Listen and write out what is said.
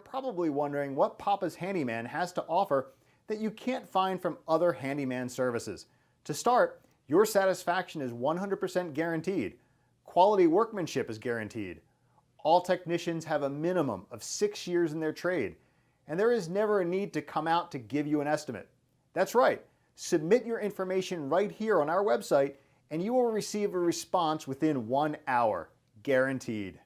probably wondering what Papa's Handyman has to offer that you can't find from other handyman services. To start, your satisfaction is 100% guaranteed. Quality workmanship is guaranteed. All technicians have a minimum of 6 years in their trade, and there is never a need to come out to give you an estimate. That's right, submit your information right here on our website and you will receive a response within 1 hour, guaranteed.